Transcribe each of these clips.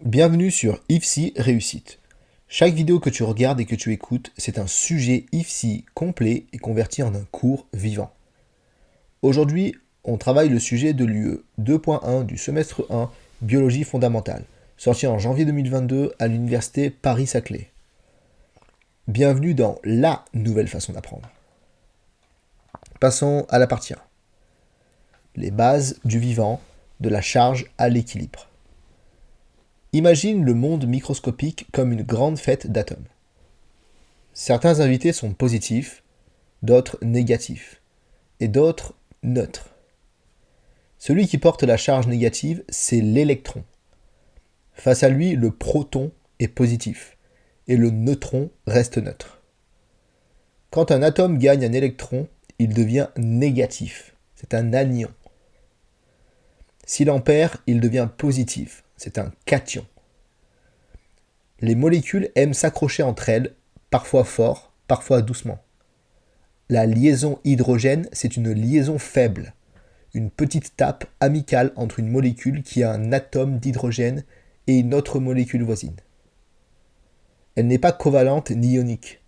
Bienvenue sur IFSI Réussite. Chaque vidéo que tu regardes et que tu écoutes, c'est un sujet IFSI complet et converti en un cours vivant. Aujourd'hui, on travaille le sujet de l'UE 2.1 du semestre 1, Biologie fondamentale, sorti en janvier 2022 à l'université Paris-Saclay. Bienvenue dans la nouvelle façon d'apprendre. Passons à la partie 1. Les bases du vivant, de la charge à l'équilibre. Imagine le monde microscopique comme une grande fête d'atomes. Certains invités sont positifs, d'autres négatifs, et d'autres neutres. Celui qui porte la charge négative, c'est l'électron. Face à lui, le proton est positif, et le neutron reste neutre. Quand un atome gagne un électron, il devient négatif, c'est un anion. S'il en perd, il devient positif, c'est un cation. Les molécules aiment s'accrocher entre elles, parfois fort, parfois doucement. La liaison hydrogène, c'est une liaison faible, une petite tape amicale entre une molécule qui a un atome d'hydrogène et une autre molécule voisine. Elle n'est pas covalente ni ionique.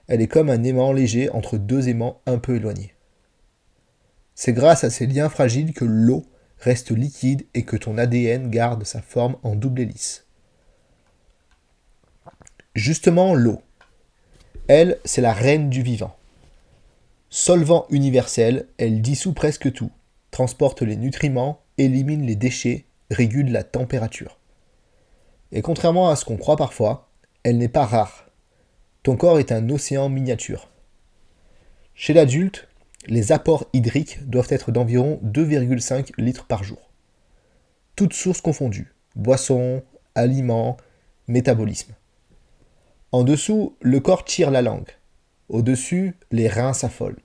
Elle est comme un aimant léger entre deux aimants un peu éloignés. C'est grâce à ces liens fragiles que l'eau reste liquide et que ton ADN garde sa forme en double hélice. Justement, l'eau. Elle, c'est la reine du vivant. Solvant universel, elle dissout presque tout, transporte les nutriments, élimine les déchets, régule la température. Et contrairement à ce qu'on croit parfois, elle n'est pas rare. Ton corps est un océan miniature. Chez l'adulte, les apports hydriques doivent être d'environ 2,5 litres par jour. Toutes sources confondues, boissons, aliments, métabolisme. En dessous, le corps tire la langue. Au-dessus, les reins s'affolent.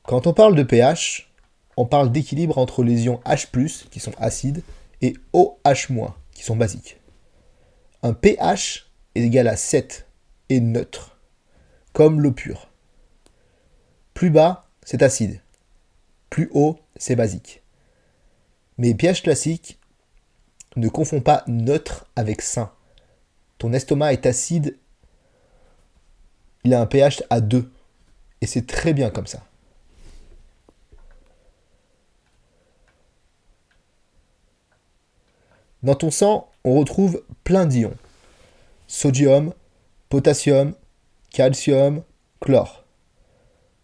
Quand on parle de pH, on parle d'équilibre entre les ions H+, qui sont acides, et OH-, qui sont basiques. Un pH est égal à 7 et neutre, comme l'eau pure. Plus bas, c'est acide. Plus haut, c'est basique. Mais pH classique ne confond pas neutre avec sain. Ton estomac est acide, il a un pH à 2. Et c'est très bien comme ça. Dans ton sang, on retrouve plein d'ions. Sodium, potassium, calcium, chlore.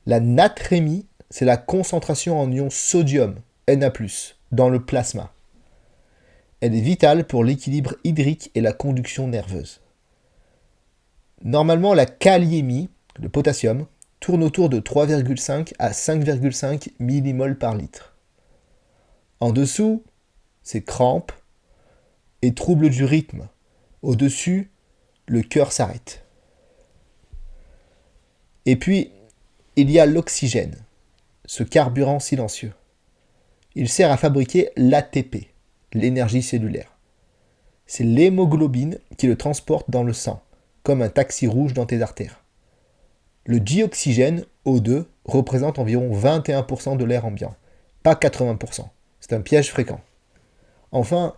La natrémie, c'est la concentration en ion sodium, Na+, dans le plasma. Elle est vitale pour l'équilibre hydrique et la conduction nerveuse. Normalement, la kaliémie, le potassium, tourne autour de 3,5 à 5,5 mmol par litre. En dessous, c'est crampes et troubles du rythme. Au-dessus, le cœur s'arrête. Et puis, il y a l'oxygène, ce carburant silencieux. Il sert à fabriquer l'ATP, l'énergie cellulaire. C'est l'hémoglobine qui le transporte dans le sang, comme un taxi rouge dans tes artères. Le dioxygène, O2, représente environ 21% de l'air ambiant, pas 80%. C'est un piège fréquent. Enfin,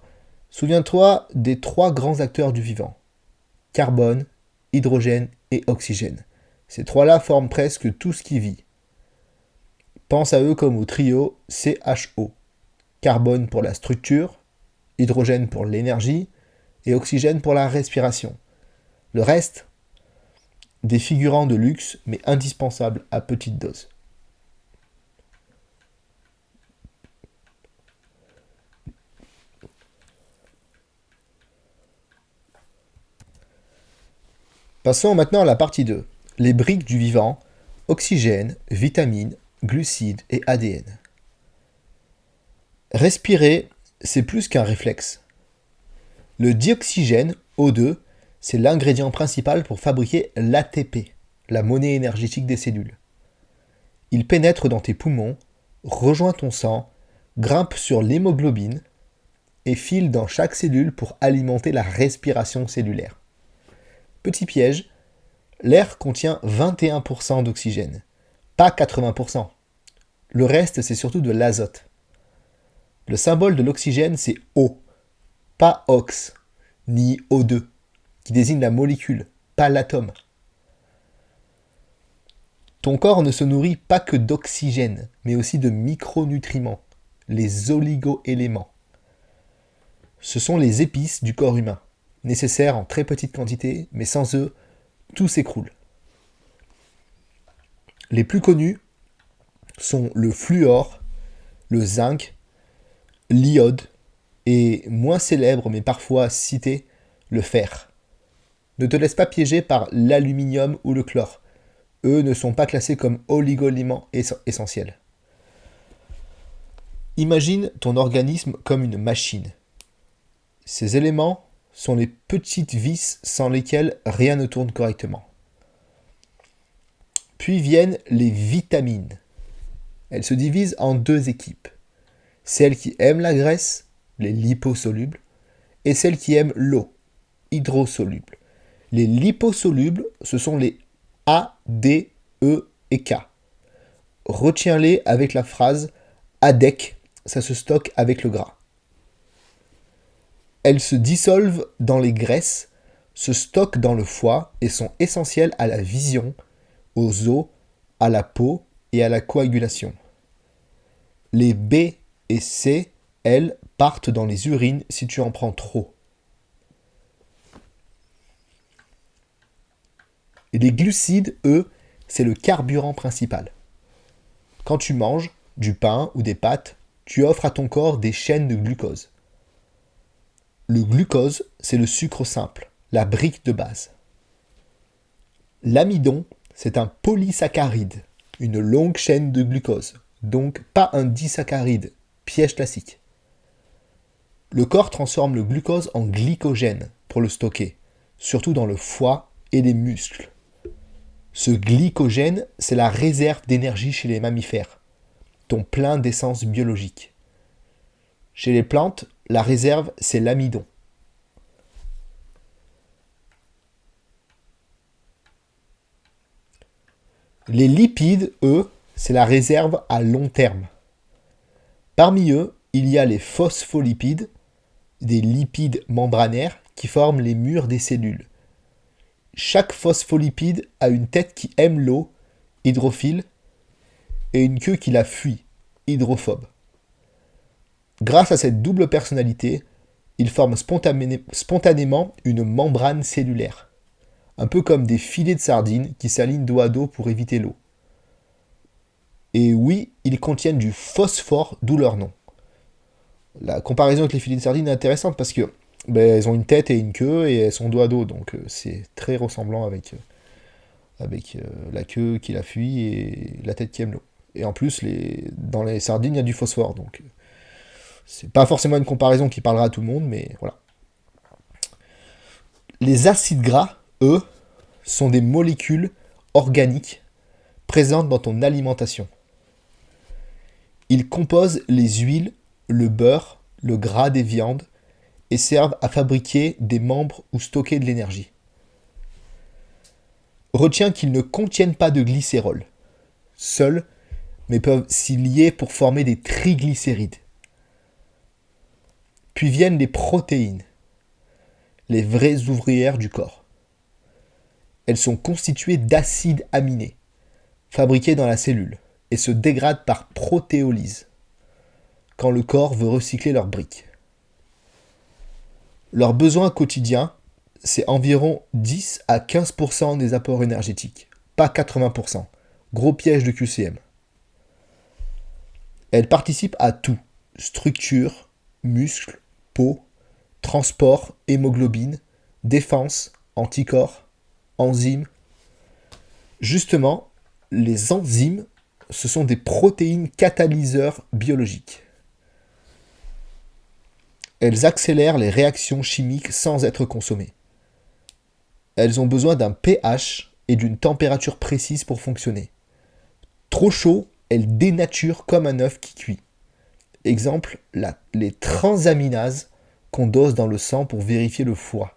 souviens-toi des 3 grands acteurs du vivant. Carbone, hydrogène et oxygène. Ces 3-là forment presque tout ce qui vit. Pense à eux comme au trio CHO. Carbone pour la structure, hydrogène pour l'énergie et oxygène pour la respiration. Le reste, des figurants de luxe mais indispensables à petite dose. Passons maintenant à la partie 2. Les briques du vivant, oxygène, vitamines, glucides et ADN. Respirer, c'est plus qu'un réflexe. Le dioxygène, O2, c'est l'ingrédient principal pour fabriquer l'ATP, la monnaie énergétique des cellules. Il pénètre dans tes poumons, rejoint ton sang, grimpe sur l'hémoglobine et file dans chaque cellule pour alimenter la respiration cellulaire. Petit piège, l'air contient 21% d'oxygène, pas 80%. Le reste, c'est surtout de l'azote. Le symbole de l'oxygène, c'est O. pas OX, ni O2, qui désigne la molécule, pas l'atome. Ton corps ne se nourrit pas que d'oxygène, mais aussi de micronutriments, les oligoéléments. Ce sont les épices du corps humain, nécessaires en très petite quantité, mais sans eux, tout s'écroule. Les plus connus sont le fluor, le zinc, l'iode et, moins célèbre mais parfois cité, le fer. Ne te laisse pas piéger par l'aluminium ou le chlore. Eux ne sont pas classés comme oligoéléments essentiels. Imagine ton organisme comme une machine. Ces éléments sont les petites vis sans lesquelles rien ne tourne correctement. Puis viennent les vitamines. Elles se divisent en deux équipes. Celles qui aiment la graisse, les liposolubles, et celles qui aiment l'eau, hydrosolubles. Les liposolubles, ce sont les A, D, E et K. Retiens-les avec la phrase ADEC, ça se stocke avec le gras. Elles se dissolvent dans les graisses, se stockent dans le foie et sont essentielles à la vision, aux os, à la peau et à la coagulation. Les B et C, elles, partent dans les urines si tu en prends trop. Et les glucides, eux, c'est le carburant principal. Quand tu manges du pain ou des pâtes, tu offres à ton corps des chaînes de glucose. Le glucose, c'est le sucre simple, la brique de base. L'amidon, c'est un polysaccharide, une longue chaîne de glucose, donc pas un disaccharide, piège classique. Le corps transforme le glucose en glycogène pour le stocker, surtout dans le foie et les muscles. Ce glycogène, c'est la réserve d'énergie chez les mammifères, ton plein d'essence biologique. Chez les plantes, la réserve, c'est l'amidon. Les lipides, eux, c'est la réserve à long terme. Parmi eux, il y a les phospholipides, des lipides membranaires qui forment les murs des cellules. Chaque phospholipide a une tête qui aime l'eau, hydrophile, et une queue qui la fuit, hydrophobe. Grâce à cette double personnalité, ils forment spontanément une membrane cellulaire, un peu comme des filets de sardines qui s'alignent dos à dos pour éviter l'eau. Et oui, ils contiennent du phosphore, d'où leur nom. La comparaison avec les filets de sardines est intéressante parce que elles ont une tête et une queue et elles sont dos à dos, donc c'est très ressemblant avec la queue qui la fuit et la tête qui aime l'eau. Et en plus, dans les sardines, il y a du phosphore, donc c'est pas forcément une comparaison qui parlera à tout le monde, mais voilà. Les acides gras, eux, sont des molécules organiques présentes dans ton alimentation. Ils composent les huiles, le beurre, le gras des viandes et servent à fabriquer des membres ou stocker de l'énergie. Retiens qu'ils ne contiennent pas de glycérol, seuls, mais peuvent s'y lier pour former des triglycérides. Puis viennent les protéines, les vraies ouvrières du corps. Elles sont constituées d'acides aminés, fabriqués dans la cellule, et se dégradent par protéolyse, quand le corps veut recycler leurs briques. Leurs besoins quotidiens, c'est environ 10 à 15% des apports énergétiques, pas 80%. Gros piège de QCM. Elles participent à tout, structure, muscles, peau, transport, hémoglobine, défense, anticorps, enzymes. Justement, les enzymes, ce sont des protéines catalyseurs biologiques. Elles accélèrent les réactions chimiques sans être consommées. Elles ont besoin d'un pH et d'une température précise pour fonctionner. Trop chaud, elles dénaturent comme un œuf qui cuit. Exemple, les transaminases qu'on dose dans le sang pour vérifier le foie.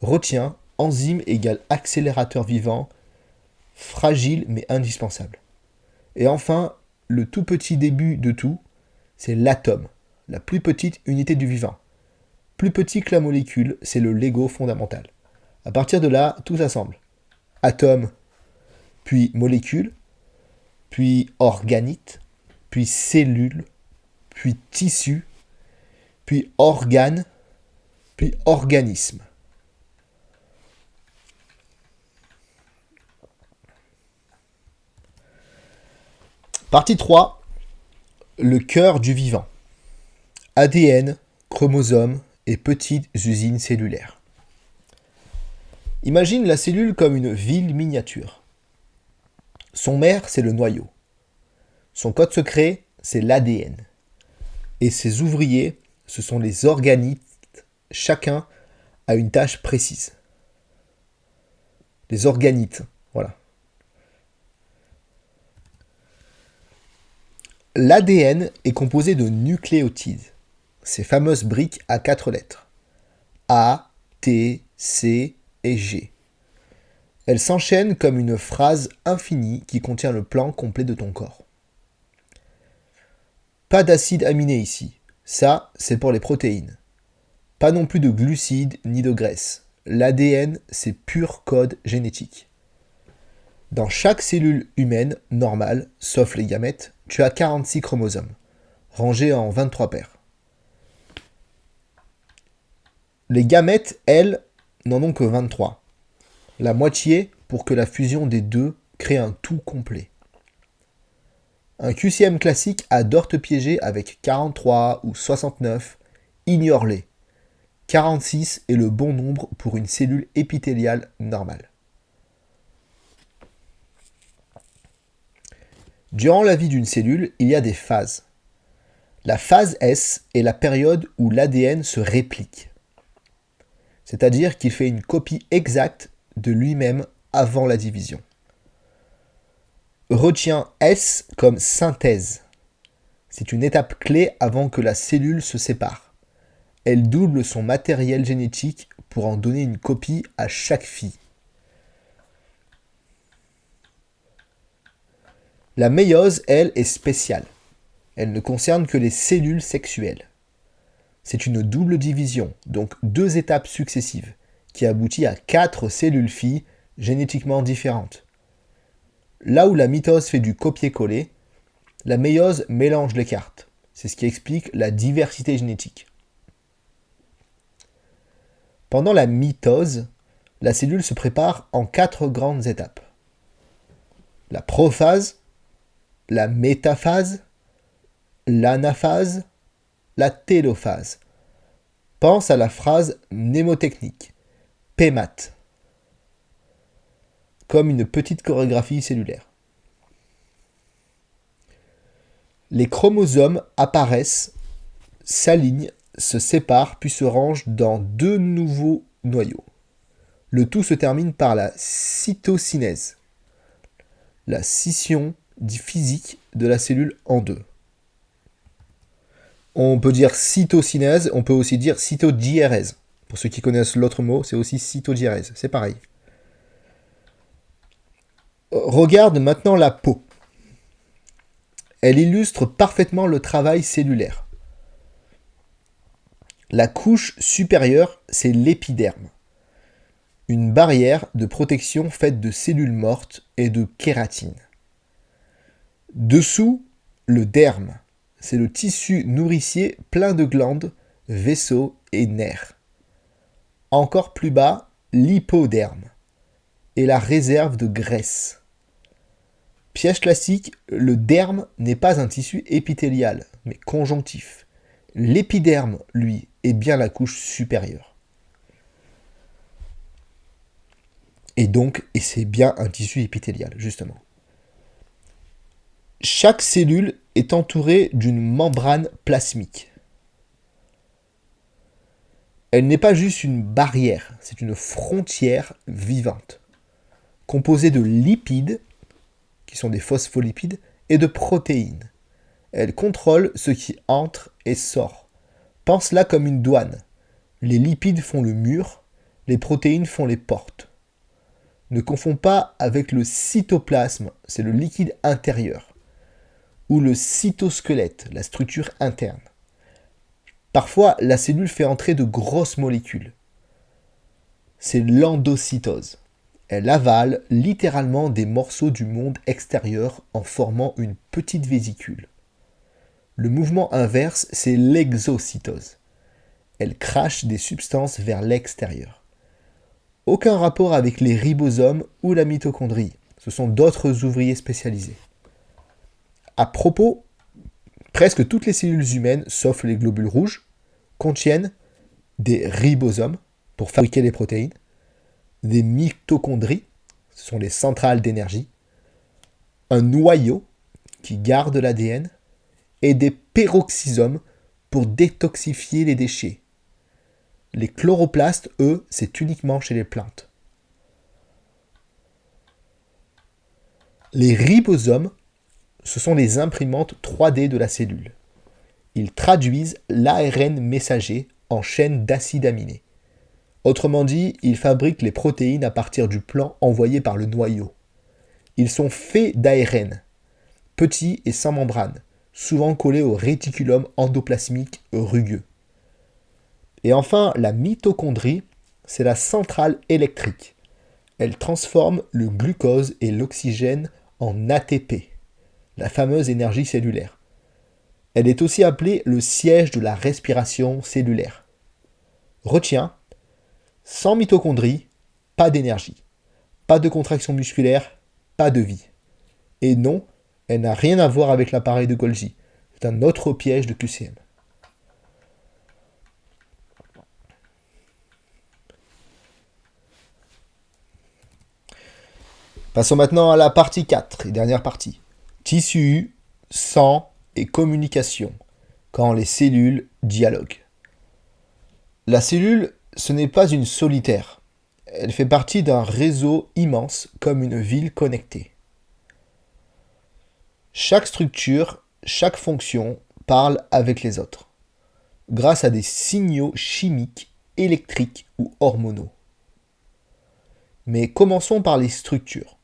Retiens, enzyme égale accélérateur vivant, fragile mais indispensable. Et enfin, le tout petit début de tout, c'est l'atome, la plus petite unité du vivant. plus petit que la molécule, c'est le Lego fondamental. À partir de là, tout s'assemble. Atome, puis molécule, puis organite, puis cellule, puis tissu, puis organe, puis organisme. Partie 3. Le cœur du vivant. ADN, chromosomes et petites usines cellulaires. Imagine la cellule comme une ville miniature. Son maire, c'est le noyau. Son code secret, c'est l'ADN. Et ses ouvriers, ce sont les organites. Chacun a une tâche précise. Les organites, voilà. L'ADN est composé de nucléotides, ces fameuses briques à 4 lettres. A, T, C et G. Elles s'enchaînent comme une phrase infinie qui contient le plan complet de ton corps. Pas d'acide aminé ici, ça c'est pour les protéines. Pas non plus de glucides ni de graisse. L'ADN c'est pur code génétique. Dans chaque cellule humaine normale, sauf les gamètes, tu as 46 chromosomes, rangés en 23 paires. Les gamètes, elles, n'en ont que 23. La moitié pour que la fusion des deux crée un tout complet. Un QCM classique adore te piéger avec 43 ou 69, ignore-les. 46 est le bon nombre pour une cellule épithéliale normale. Durant la vie d'une cellule, il y a des phases. La phase S est la période où l'ADN se réplique. C'est-à-dire qu'il fait une copie exacte de lui-même avant la division. Retiens S comme synthèse. C'est une étape clé avant que la cellule se sépare. Elle double son matériel génétique pour en donner une copie à chaque fille. La méiose, elle, est spéciale. Elle ne concerne que les cellules sexuelles. C'est une double division, donc 2 étapes successives, qui aboutit à 4 cellules filles génétiquement différentes. Là où la mitose fait du copier-coller, la méiose mélange les cartes. C'est ce qui explique la diversité génétique. Pendant la mitose, la cellule se prépare en 4 grandes étapes. La prophase, la métaphase, l'anaphase, la télophase. Pense à la phrase mnémotechnique, PMAT, comme une petite chorégraphie cellulaire. Les chromosomes apparaissent, s'alignent, se séparent, puis se rangent dans 2 nouveaux noyaux. Le tout se termine par la cytokinèse, la scission physique de la cellule en 2. On peut dire cytokinèse, on peut aussi dire cytodiérèse. Pour ceux qui connaissent l'autre mot, c'est aussi cytodiérèse, c'est pareil. Regarde maintenant la peau. Elle illustre parfaitement le travail cellulaire. La couche supérieure, c'est l'épiderme. Une barrière de protection faite de cellules mortes et de kératine. Dessous, le derme. C'est le tissu nourricier plein de glandes, vaisseaux et nerfs. Encore plus bas, l'hypoderme et la réserve de graisse. Piège classique, le derme n'est pas un tissu épithélial, mais conjonctif. L'épiderme, lui, est bien la couche supérieure. Et c'est bien un tissu épithélial, justement. Chaque cellule est entourée d'une membrane plasmique. Elle n'est pas juste une barrière, c'est une frontière vivante, composée de lipides, qui sont des phospholipides, et de protéines. Elle contrôle ce qui entre et sort. Pense-la comme une douane. Les lipides font le mur, les protéines font les portes. Ne confonds pas avec le cytoplasme, c'est le liquide intérieur, ou le cytosquelette, la structure interne. Parfois, la cellule fait entrer de grosses molécules. C'est l'endocytose. Elle avale littéralement des morceaux du monde extérieur en formant une petite vésicule. Le mouvement inverse, c'est l'exocytose. Elle crache des substances vers l'extérieur. Aucun rapport avec les ribosomes ou la mitochondrie. Ce sont d'autres ouvriers spécialisés. À propos, presque toutes les cellules humaines, sauf les globules rouges, contiennent des ribosomes pour fabriquer les protéines, des mitochondries, ce sont les centrales d'énergie, un noyau qui garde l'ADN et des peroxysomes pour détoxifier les déchets. Les chloroplastes, eux, c'est uniquement chez les plantes. Les ribosomes, ce sont les imprimantes 3D de la cellule. Ils traduisent l'ARN messager en chaînes d'acides aminés. Autrement dit, ils fabriquent les protéines à partir du plan envoyé par le noyau. Ils sont faits d'ARN, petits et sans membrane, souvent collés au réticulum endoplasmique rugueux. Et enfin, la mitochondrie, c'est la centrale électrique. Elle transforme le glucose et l'oxygène en ATP, la fameuse énergie cellulaire. Elle est aussi appelée le siège de la respiration cellulaire. Retiens, sans mitochondrie, pas d'énergie, pas de contraction musculaire, pas de vie. Et non, elle n'a rien à voir avec l'appareil de Golgi. C'est un autre piège de QCM. Passons maintenant à la partie 4 et dernière partie. Tissu, sang et communication, quand les cellules dialoguent. La cellule, ce n'est pas une solitaire. Elle fait partie d'un réseau immense comme une ville connectée. Chaque structure, chaque fonction parle avec les autres, grâce à des signaux chimiques, électriques ou hormonaux. Mais commençons par les structures.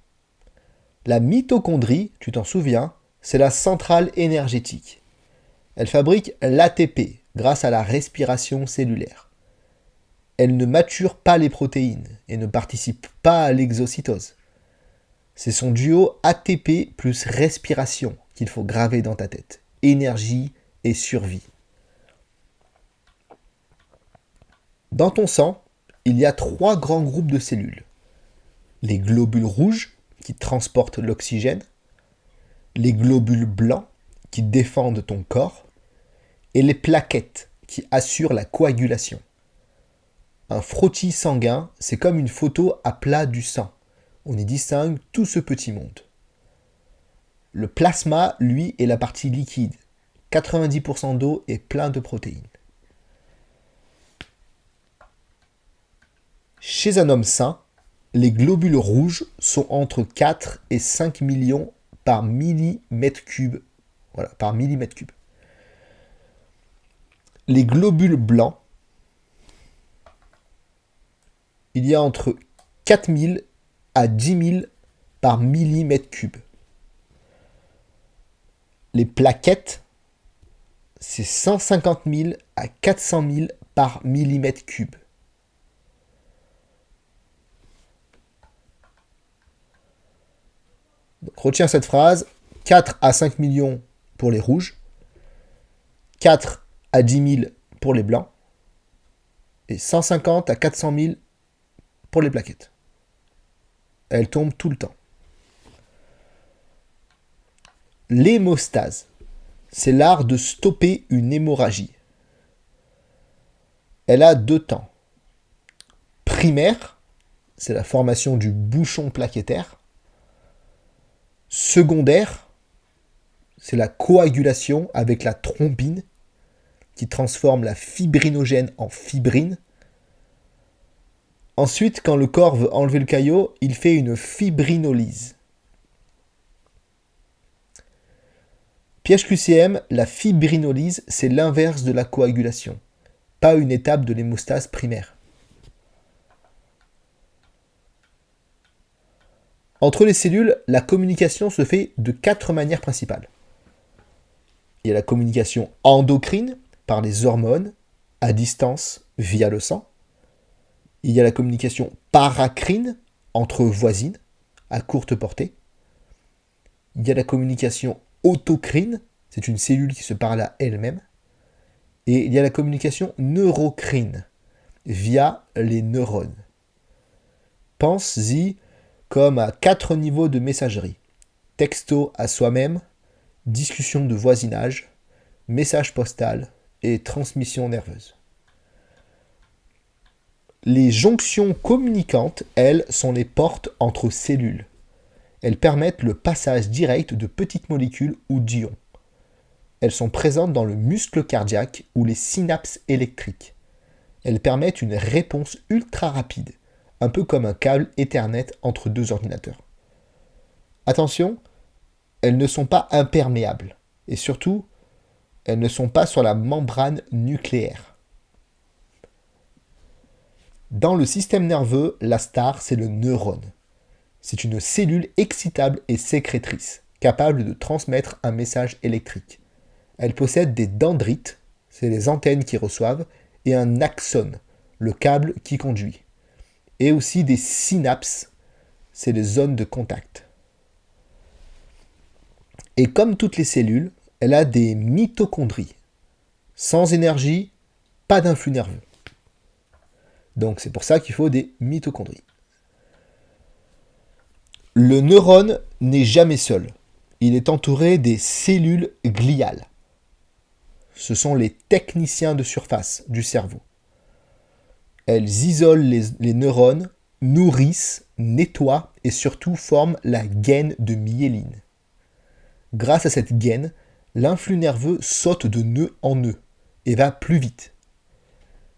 La mitochondrie, tu t'en souviens, c'est la centrale énergétique. Elle fabrique l'ATP grâce à la respiration cellulaire. Elle ne mature pas les protéines et ne participe pas à l'exocytose. C'est son duo ATP plus respiration qu'il faut graver dans ta tête. Énergie et survie. Dans ton sang, il y a 3 grands groupes de cellules. Les globules rouges qui transportent l'oxygène, les globules blancs qui défendent ton corps et les plaquettes qui assurent la coagulation. Un frottis sanguin, c'est comme une photo à plat du sang. On y distingue tout ce petit monde. Le plasma, lui, est la partie liquide. 90% d'eau et plein de protéines. Chez un homme sain, les globules rouges sont entre 4 et 5 millions par millimètre cube. Voilà, par millimètre cube. Les globules blancs, il y a entre 4000 à 10 000 par millimètre cube. Les plaquettes, c'est 150 000 à 400 000 par millimètre cube. Donc, retiens cette phrase, 4 à 5 millions pour les rouges, 4 à 10 000 pour les blancs, et 150 à 400 000 pour les plaquettes. Elles tombent tout le temps. L'hémostase, c'est l'art de stopper une hémorragie. Elle a 2 temps. Primaire, c'est la formation du bouchon plaquettaire. Secondaire, c'est la coagulation avec la thrombine qui transforme la fibrinogène en fibrine. Ensuite, quand le corps veut enlever le caillot, il fait une fibrinolyse. Piège QCM, la fibrinolyse, c'est l'inverse de la coagulation, pas une étape de l'hémostase primaire. Entre les cellules, la communication se fait de 4 manières principales. Il y a la communication endocrine, par les hormones, à distance via le sang. Il y a la communication paracrine entre voisines à courte portée. Il y a la communication autocrine, c'est une cellule qui se parle à elle-même. Et il y a la communication neurocrine via les neurones. Pense-y comme à 4 niveaux de messagerie. Texto à soi-même, discussion de voisinage, message postal et transmission nerveuse. Les jonctions communicantes, elles, sont les portes entre cellules. Elles permettent le passage direct de petites molécules ou d'ions. Elles sont présentes dans le muscle cardiaque ou les synapses électriques. Elles permettent une réponse ultra rapide, un peu comme un câble Ethernet entre deux ordinateurs. Attention, elles ne sont pas imperméables, et surtout, elles ne sont pas sur la membrane nucléaire. Dans le système nerveux, la star, c'est le neurone. C'est une cellule excitable et sécrétrice, capable de transmettre un message électrique. Elle possède des dendrites, c'est les antennes qui reçoivent, et un axone, le câble qui conduit. Et aussi des synapses, c'est les zones de contact. Et comme toutes les cellules, elle a des mitochondries. Sans énergie, pas d'influx nerveux. Donc c'est pour ça qu'il faut des mitochondries. Le neurone n'est jamais seul. Il est entouré des cellules gliales. Ce sont les techniciens de surface du cerveau. Elles isolent les neurones, nourrissent, nettoient et surtout forment la gaine de myéline. Grâce à cette gaine, l'influx nerveux saute de nœud en nœud et va plus vite.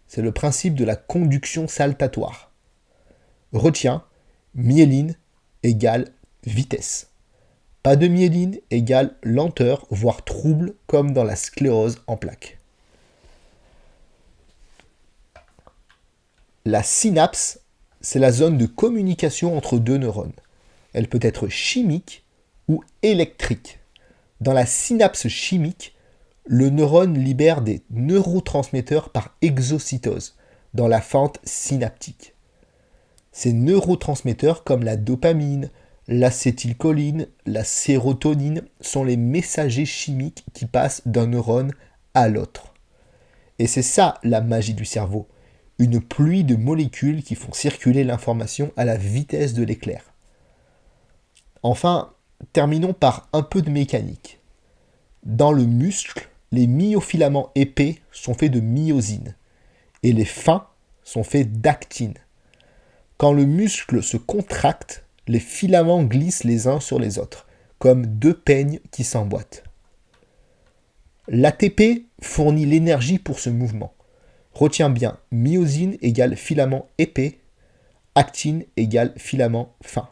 C'est le principe de la conduction saltatoire. Retiens, myéline égale vitesse. Pas de myéline égale lenteur, voire trouble, comme dans la sclérose en plaques. La synapse, c'est la zone de communication entre deux neurones. Elle peut être chimique ou électrique. Dans la synapse chimique, le neurone libère des neurotransmetteurs par exocytose dans la fente synaptique. Ces neurotransmetteurs comme la dopamine, l'acétylcholine, la sérotonine sont les messagers chimiques qui passent d'un neurone à l'autre. Et c'est ça la magie du cerveau, une pluie de molécules qui font circuler l'information à la vitesse de l'éclair. Enfin, terminons par un peu de mécanique. Dans le muscle, les myofilaments épais sont faits de myosine et les fins sont faits d'actine. Quand le muscle se contracte, les filaments glissent les uns sur les autres, comme deux peignes qui s'emboîtent. L'ATP fournit l'énergie pour ce mouvement. Retiens bien, myosine égale filament épais, actine égale filament fin.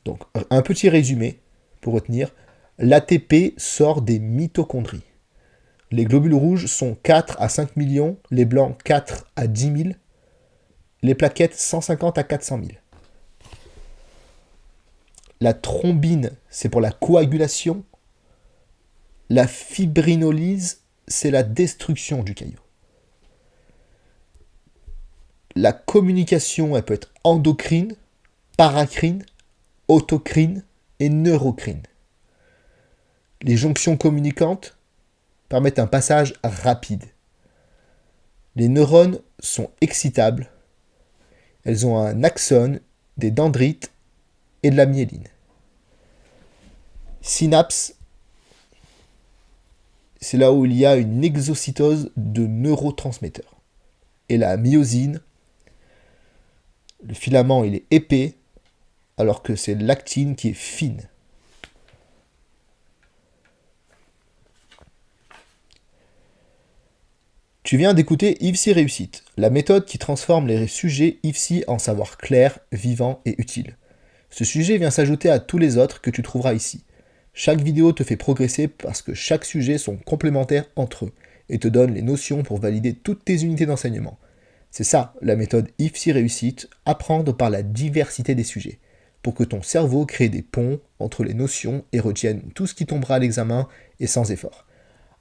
Donc, un petit résumé pour retenir. L'ATP sort des mitochondries. Les globules rouges sont 4 à 5 millions, les blancs 4 à 10 000, les plaquettes 150 à 400 000. La thrombine, c'est pour la coagulation. La fibrinolyse, c'est la destruction du caillot. La communication, elle peut être endocrine, paracrine, autocrine et neurocrine. Les jonctions communicantes permettent un passage rapide. Les neurones sont excitables. Elles ont un axone, des dendrites et de la myéline. Synapse, c'est là où il y a une exocytose de neurotransmetteurs. Et la myosine, le filament il est épais, alors que c'est l'actine qui est fine. Tu viens d'écouter IFSI Réussite, la méthode qui transforme les sujets IFSI en savoir clair, vivant et utile. Ce sujet vient s'ajouter à tous les autres que tu trouveras ici. Chaque vidéo te fait progresser parce que chaque sujet sont complémentaires entre eux et te donne les notions pour valider toutes tes unités d'enseignement. C'est ça la méthode IFSI Réussite, apprendre par la diversité des sujets, pour que ton cerveau crée des ponts entre les notions et retienne tout ce qui tombera à l'examen et sans effort.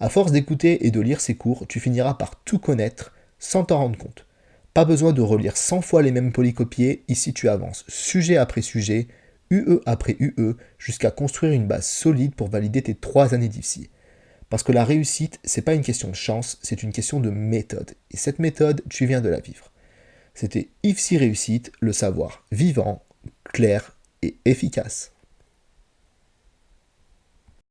À force d'écouter et de lire ces cours, tu finiras par tout connaître sans t'en rendre compte. Pas besoin de relire 100 fois les mêmes polycopiés, ici tu avances sujet après sujet, UE après UE, jusqu'à construire une base solide pour valider tes 3 années d'IFSI. Parce que la réussite, c'est pas une question de chance, c'est une question de méthode. Et cette méthode, tu viens de la vivre. C'était IFSI Réussite, le savoir vivant, clair et efficace.